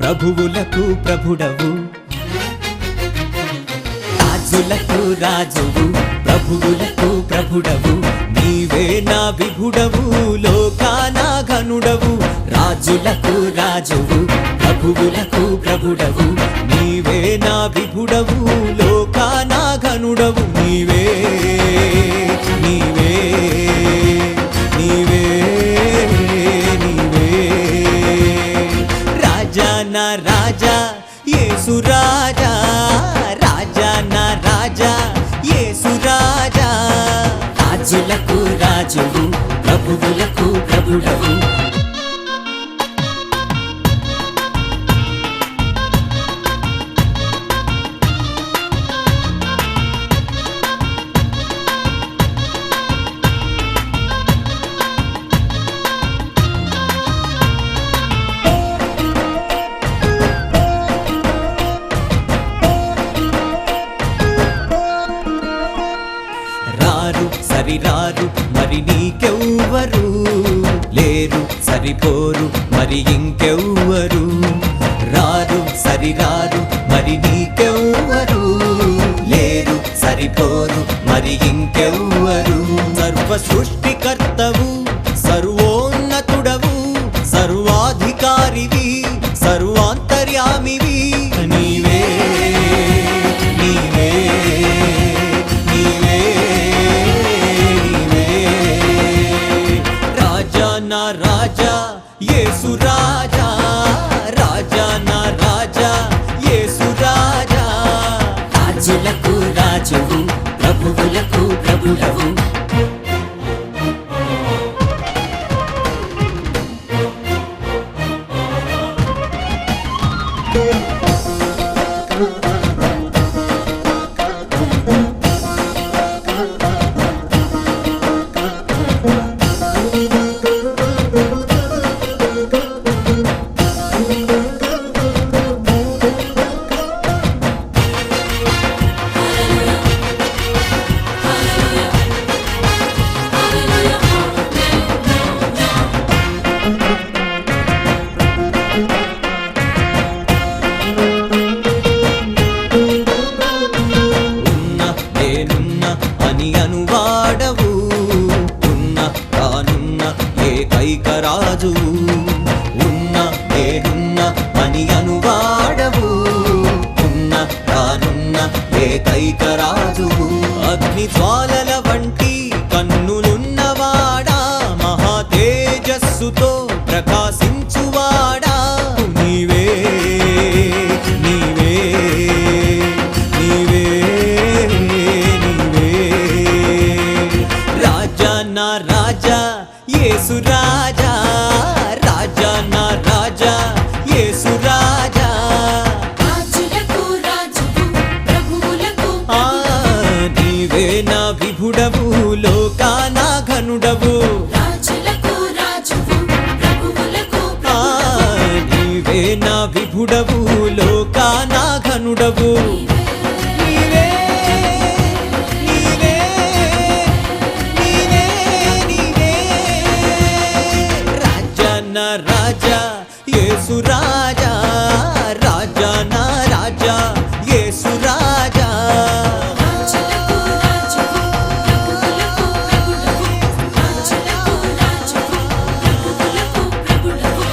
ప్రభువులకు ప్రభుడవు, రాజులకు రాజువు, ప్రభువులకు ప్రభుడవు, నీవే నా విభుడవు, లోకాన ఘనుడవు. రాజులకు రాజువు, ప్రభువులకు ప్రభుడవు, నీవే నా విభుడవు, లోకాన ఘనుడవు. నీవే నీవే నీవే నీవే రాజా నా రాజా యేసు రాజా, రాజా నా రాజా యేసు రాజా. రాజులకు రాజువు, ప్రభువులకు ప్రభుడవు. రారు సరిరారు మరి నీకెవ్వరు, లేరు సరిపోరు మరి ఇంకెవ్వరు. రారు సరిరారు మరి నీకెవ్వరు, లేరు సరిపోరు మరి ఇంకెవ్వరు. సర్వ సృష్టికర్తవు, సర్వోన్నతుడవు, సర్వాధికారివి, సర్వాంతర్యామివి. నీవే నీవే నీవే నీవే రాజా నా రాజా యేసు రాజా, రాజా నా రాజా యేసు రాజా. రాజులకు రాజువు, ప్రభువులకు ప్రభుడవు. అని అనువాడవు, ఉన్న తానున్న ఏకైక రాజువు. ఉన్న నేనున్న అని అనువాడవు, ఉన్న తానున్న ఏకైక రాజువు. అగ్ని జ్వాలల వంటి కన్నులున్నవాడా, మహా తేజస్సుతో ప్రకాశించువాడా. నీవే నీవే నీవే నా రాజా యేసు రాజా, రాజా నా రాజా యేసు రాజా. రాజులకు రాజువు, ప్రభువులకు ప్రభుడవు. నీవే నా విభుడవు, లోకాన ఘనుడవు. రాజులకు రాజువు, ప్రభువులకు ప్రభుడవు. నీవే నా విభుడవు, లోకాన ఘనుడవు. నా రాజా యేసు రాజా, రాజా నా రాజా యేసు రాజా. రాజులకు రాజువు, ప్రభువులకు ప్రభుడవు. రాజులకు రాజువు, ప్రభువులకు ప్రభుడవు.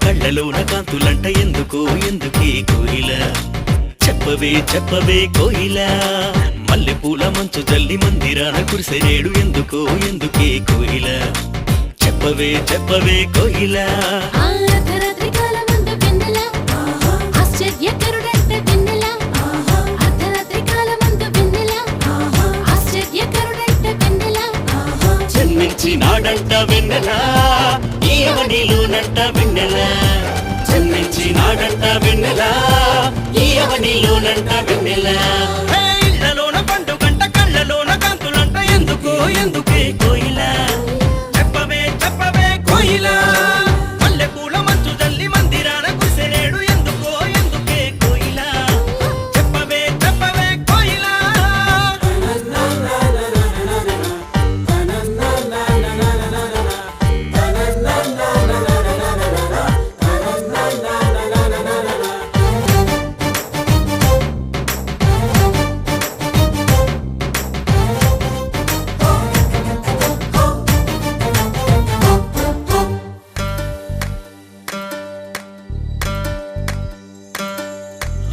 కళ్ళలోన కాంతులంట ఎందుకు ఎందుకే కోయిల చెప్పవే చెప్పవే కోయిల మల్లెపూల మంచు జల్లి మందిరాన కురిసెనేడు ఎందుకు ఎందుకే కోయిల చెప్పవే చెప్పవే కోయిల ఆ అర్ధరాత్రి కాలమందు వెన్నెల ఆశ్చర్యకరుడంట వెన్నెల అర్ధరాత్రి కాలమందు వెన్నెల ఆశ్చర్యకరుడంట వెన్నెల జన్మించినాడంట వెన్నెల ఈ అవనిలోనంట వెన్నెల జన్మించినాడంట వెన్నెల ఈ అవనిలోనంట వెన్నెల ఇళ్ళలోన పండుగంట కళ్ళలోన కాంతులంట ఎందుకు ఎందుకే కోయిల చెప్పవే చెప్పవే కోయిల మల్లెపూల మంచు జల్లి మందిరాన కురిసెనేడు ఎందుకో ఎందుకే కోయిల చెప్పవే చెప్పవే కోయిల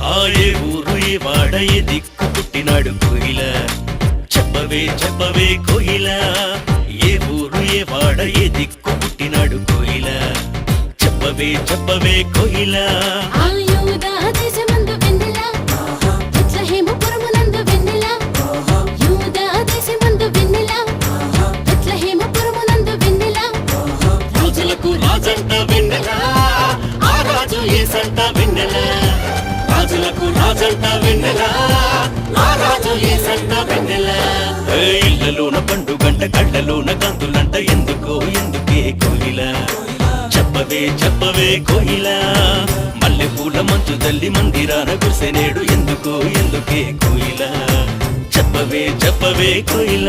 ఆ ఏ ఊరు ఏ వాడ ఏ దిక్కు పుట్టినాడు కోయిల చెప్పవే చెప్పవే కోయిల ఏ ఊరు ఏ వాడ ఏ దిక్కు పుట్టినాడు కోయిల చెప్పవే చెప్పవే కోయిల ఆ యూదా దేశమందు వెన్నెల బెత్లెహేముపురమునందు వెన్నెల యూదా దేశమందు వెన్నెల బెత్లెహేముపురమునందు వెన్నెల రాజులకు రాజంట వెన్నెల ఆ రాజు ఏసంట వెన్నెల రాజులకు రాజంట వెన్నెల ఆ రాజు ఏసంట వెన్నెల ఇళ్ళలోన పండుగంట కళ్ళలోన కాంతులంట ఎందుకో ఎందుకే కోయిల చెప్పవే చెప్పవే కోయిల మల్లెపూల మంచు జల్లి మందిరాన కురిసెనేడు ఎందుకో ఎందుకే కోయిల చెప్పవే చెప్పవే కోయిల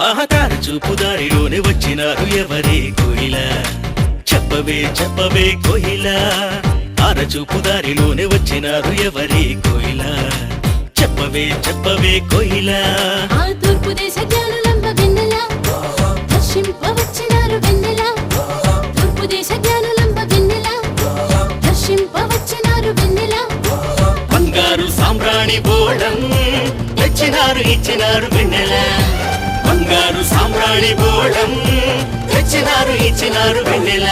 ఆహతార చూపు దారిలోనే వచ్చినారు ఎవరే కోయిల చెప్పవే చెప్పవే కోయిల ఆర చూపు దారిలోనే వచ్చినారు ఎవరే కోయిల చెప్పవే చెప్పవే కోయిల ఆ తూర్పు దేశ జ్ఞానులంబ వెన్నెల దర్శింపవచ్చినారు వెన్నెల తూర్పు దేశ జ్ఞానులంబ వెన్నెల దర్శింపవచ్చినారు వెన్నెల బంగారు సామ్రాణి బోళం తెచ్చినారు ఇచ్చినారు వెన్నెల బంగారు సామ్రాణి బోళం తెచ్చినారు ఇచ్చినారు వెన్నెల